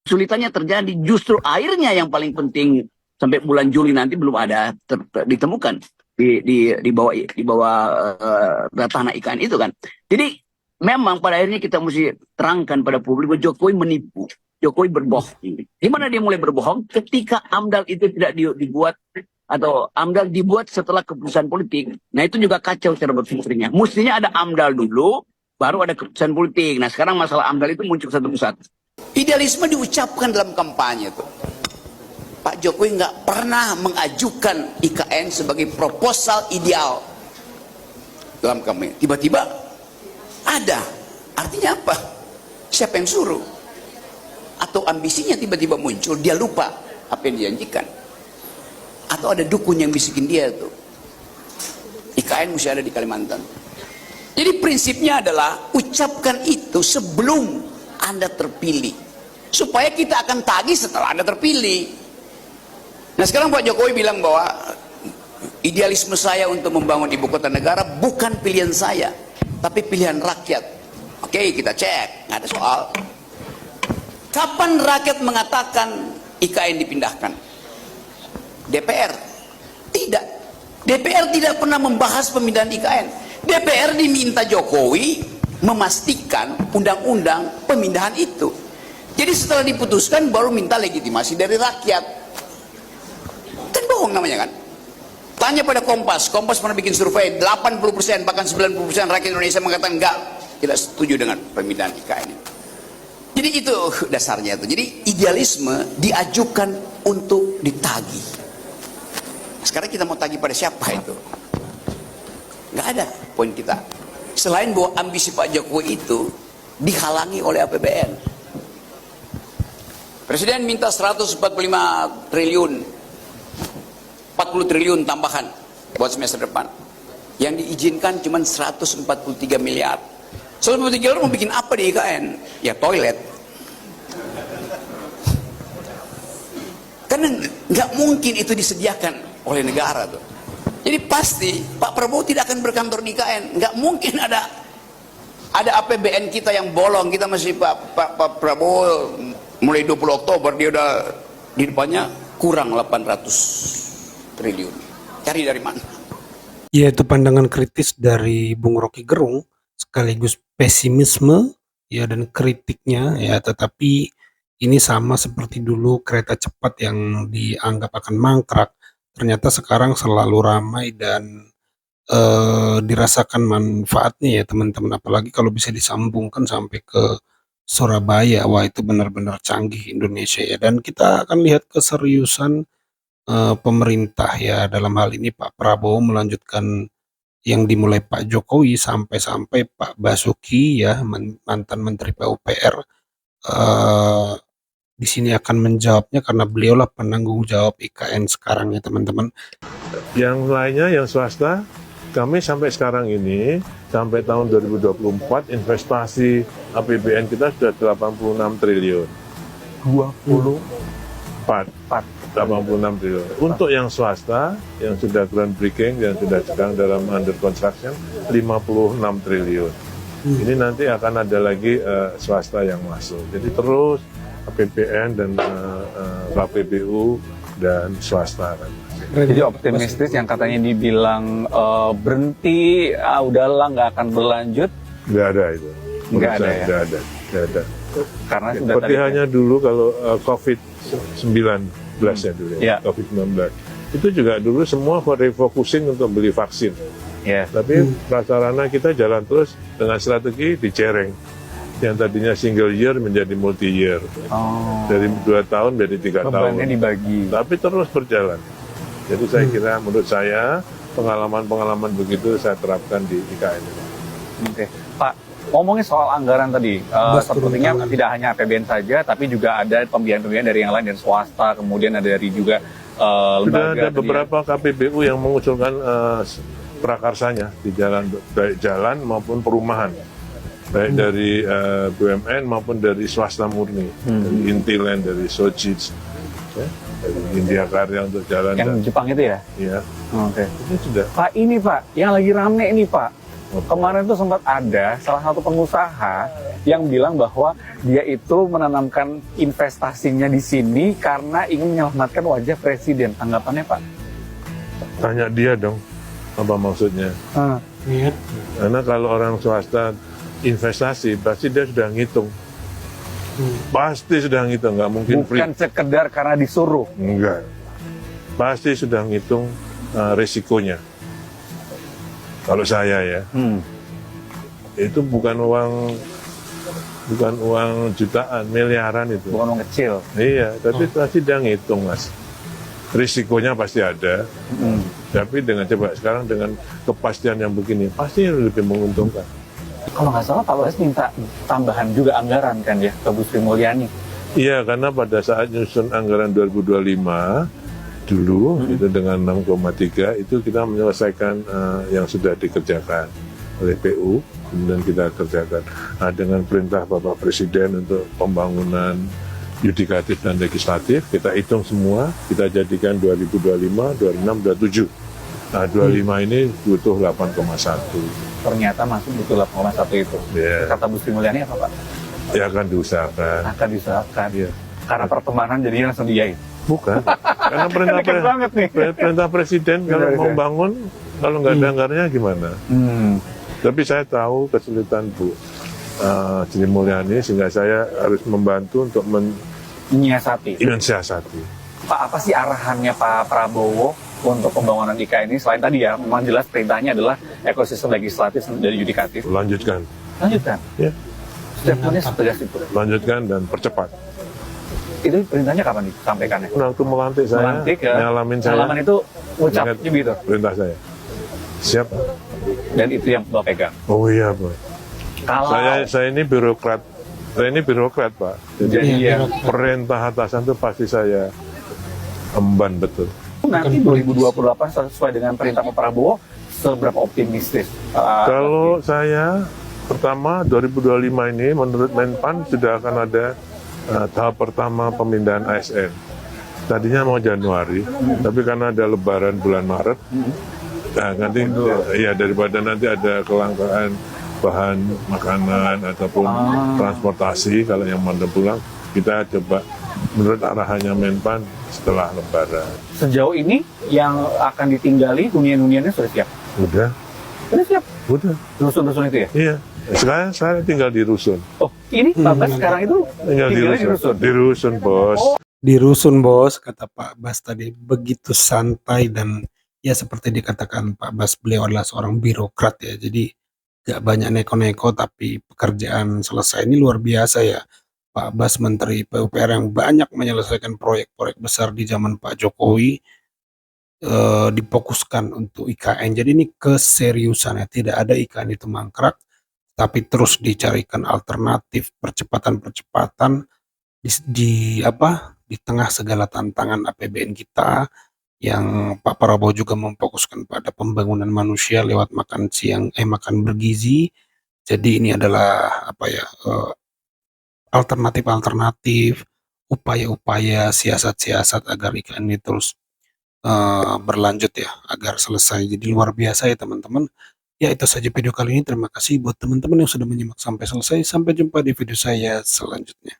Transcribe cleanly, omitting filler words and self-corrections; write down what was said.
kesulitannya terjadi justru airnya yang paling penting sampai bulan Juli nanti belum ada ditemukan di bawah tanah IKN itu kan. Jadi memang pada akhirnya kita mesti terangkan pada publik bahwa Jokowi menipu, Jokowi berbohong. Di mana dia mulai berbohong? Ketika AMDAL itu tidak dibuat atau AMDAL dibuat setelah keputusan politik. Nah itu juga kacau cara berpikirnya. Mestinya ada AMDAL dulu, baru ada keputusan politik. Nah sekarang masalah AMDAL itu muncul satu persatu. Idealisme diucapkan dalam kampanye tuh. Pak Jokowi nggak pernah mengajukan IKN sebagai proposal ideal dalam kampanye. Tiba-tiba ada. Artinya apa? Siapa yang suruh? Atau ambisinya tiba-tiba muncul, dia lupa apa yang dijanjikan. Atau ada dukun yang bisikin dia tuh. IKN mesti ada di Kalimantan. Jadi prinsipnya adalah ucapkan itu sebelum Anda terpilih. Supaya kita akan tagih setelah Anda terpilih. Nah sekarang Pak Jokowi bilang bahwa idealisme saya untuk membangun ibu kota negara bukan pilihan saya, tapi pilihan rakyat. Oke, kita cek, nggak ada soal. Kapan rakyat mengatakan IKN dipindahkan? DPR tidak. DPR tidak pernah membahas pemindahan IKN. DPR diminta Jokowi memastikan undang-undang pemindahan itu. Jadi setelah diputuskan baru minta legitimasi dari rakyat. Kan bohong namanya kan. Tanya pada Kompas pernah bikin survei, 80% bahkan 90% rakyat Indonesia mengatakan enggak, tidak setuju dengan pemindahan IKN. Jadi itu dasarnya itu. Jadi idealisme diajukan untuk ditagih. Sekarang kita mau tagih pada siapa itu? Nggak ada poin kita. Selain bahwa ambisi Pak Jokowi itu dihalangi oleh APBN. Presiden minta 145 triliun, 40 triliun tambahan buat semester depan. Yang diizinkan cuma 143 miliar. 143 miliar mau bikin apa di IKN? Ya toilet. Karena nggak mungkin itu disediakan oleh negara tuh. Jadi pasti Pak Prabowo tidak akan berkantor di IKN. Nggak mungkin ada APBN kita yang bolong. Kita masih Pak Prabowo mulai 20 Oktober dia udah di depannya kurang 800 triliun. Cari dari mana? Ya, itu pandangan kritis dari Bung Rocky Gerung sekaligus pesimisme ya dan kritiknya ya, tetapi ini sama seperti dulu kereta cepat yang dianggap akan mangkrak, ternyata sekarang selalu ramai dan dirasakan manfaatnya ya teman-teman, apalagi kalau bisa disambungkan sampai ke Surabaya. Wah, itu benar-benar canggih Indonesia ya, dan kita akan lihat keseriusan pemerintah ya, dalam hal ini Pak Prabowo melanjutkan yang dimulai Pak Jokowi sampai Pak Basuki ya, mantan Menteri PUPR di sini akan menjawabnya karena beliaulah penanggung jawab IKN sekarang ya teman-teman. Yang lainnya yang swasta, kami sampai sekarang ini sampai tahun 2024 investasi APBN kita sudah 86 triliun. 86 triliun. Untuk yang swasta yang sudah groundbreaking, yang sudah sedang dalam under construction 56 triliun. Ini nanti akan ada lagi swasta yang masuk. Jadi terus APBN dan KPBU dan swasta kan. Jadi optimistis yang katanya dibilang berhenti, udahlah nggak akan berlanjut. Nggak ada itu. Nggak ada ya? Nggak ada. Karena sudah seperti tadi hanya dulu kalau COVID-19 ya dulu ya. COVID-19 itu juga dulu semua refocusing untuk beli vaksin. Tapi prasarana kita jalan terus dengan strategi dicereng. Yang tadinya single year menjadi multi year. Dari 2 tahun menjadi 3 tahun. Dibagi. Tapi terus berjalan. Jadi saya kira menurut saya pengalaman-pengalaman begitu saya terapkan di IKN. Oke, Pak, ngomongin soal anggaran tadi, sepertinya tidak hanya APBN saja, tapi juga ada pembiayaan-pembiayaan dari yang lain, dari swasta, kemudian ada dari juga lembaga. Sudah ada beberapa KPBU yang mengusulkan prakarsanya di jalan, baik jalan maupun perumahan, baik dari BUMN maupun dari swasta murni, dari Intiland, dari Sojitz, dari India Karya untuk jalan. Yang Jepang itu ya? Iya. Oke. Itu sudah. Pak, ini Pak, yang lagi rame ini Pak, Kemarin tuh sempat ada salah satu pengusaha yang bilang bahwa dia itu menanamkan investasinya di sini karena ingin menyelamatkan wajah presiden. Tanggapannya Pak? Tanya dia dong, apa maksudnya. Iya. Karena kalau orang swasta investasi, pasti dia sudah ngitung. Pasti sudah ngitung, nggak mungkin free. Bukan sekedar karena disuruh. Enggak. Pasti sudah ngitung risikonya. Kalau saya ya, itu bukan uang jutaan, miliaran itu. Bukan uang kecil. Iya, tapi pasti dia ngitung, Mas. Risikonya pasti ada. Tapi coba sekarang dengan kepastian yang begini, pasti lebih menguntungkan. Kalau nggak salah Pak Bas minta tambahan juga anggaran kan ya ke Bu Sri Mulyani. Iya, karena pada saat nyusun anggaran 2025 dulu itu dengan 6,3 itu kita menyelesaikan yang sudah dikerjakan oleh PU, kemudian kita kerjakan. Nah, dengan perintah Bapak Presiden untuk pembangunan yudikatif dan legislatif, kita hitung semua, kita jadikan 2025, 26, 27. Nah, 25 ini butuh 8,1. Ternyata masuk butuh 8,1 itu. Ya, Kata Bu Sri Mulyani apa Pak? ya akan diusahakan. Akan diusahakan. Iya. Karena pertemanan jadinya langsung diain. Bukan. Karena perintah, Deket banget nih. perintah Presiden kalau Iya, mau iya. bangun, kalau nggak ada anggarannya gimana? Tapi saya tahu kesulitan Bu Sri Mulyani, sehingga saya harus membantu untuk Menyiasati. mensiasati. Pak, apa sih arahannya Pak Prabowo untuk pembangunan IKN ini? Selain tadi ya, memang jelas perintahnya adalah ekosistem legislatif dan yudikatif. Lanjutkan, Lanjutkan. ya, Statementnya setegas itu. lanjutkan dan percepat. Itu perintahnya kapan disampaikannya? Waktu melantik saya, Melantik ya. nyalamin saya, Halaman itu ucap ingat gitu. perintah saya. Siap? Dan itu yang Bapak pegang. Oh iya, Pak. Kalau Saya ini birokrat. Saya ini birokrat, Pak. Jadi jadi ya, perintah atasan itu pasti saya emban betul. nanti 2028 sesuai dengan perintah Pak Prabowo, seberapa optimistis? Kalau saya, pertama 2025 ini menurut Menpan sudah akan ada tahap pertama pemindahan ASN. Tadinya mau Januari, tapi karena ada Lebaran bulan Maret, nah nanti ya daripada nanti ada kelangkaan bahan makanan ataupun transportasi kalau yang mau pulang, kita coba menurut arahannya Menpan setelah Lebaran. Sejauh ini yang akan ditinggali hunian-huniannya sudah siap? Udah, Sudah siap? udah, Rusun-rusun itu ya? iya. Sekarang saya tinggal di rusun. Oh, ini Bapak sekarang itu Tinggal di tinggalnya rusun. Di rusun, Bos. Di rusun bos, kata Pak Bas tadi, begitu santai dan ya seperti dikatakan Pak Bas, beliau adalah seorang birokrat ya, jadi gak banyak neko-neko tapi pekerjaan selesai. Ini luar biasa ya, Pak Bas Menteri PUPR yang banyak menyelesaikan proyek-proyek besar di zaman Pak Jokowi, difokuskan untuk IKN. Jadi ini keseriusannya, tidak ada IKN itu mangkrak, tapi terus dicarikan alternatif percepatan-percepatan di tengah segala tantangan APBN kita, yang Pak Prabowo juga memfokuskan pada pembangunan manusia lewat makan siang, makan bergizi. Jadi ini adalah alternatif-alternatif, upaya-upaya, siasat-siasat agar IKN ini terus berlanjut ya, agar selesai. Jadi luar biasa ya teman-teman. Ya itu saja video kali ini. Terima kasih buat teman-teman yang sudah menyimak sampai selesai. Sampai jumpa di video saya selanjutnya.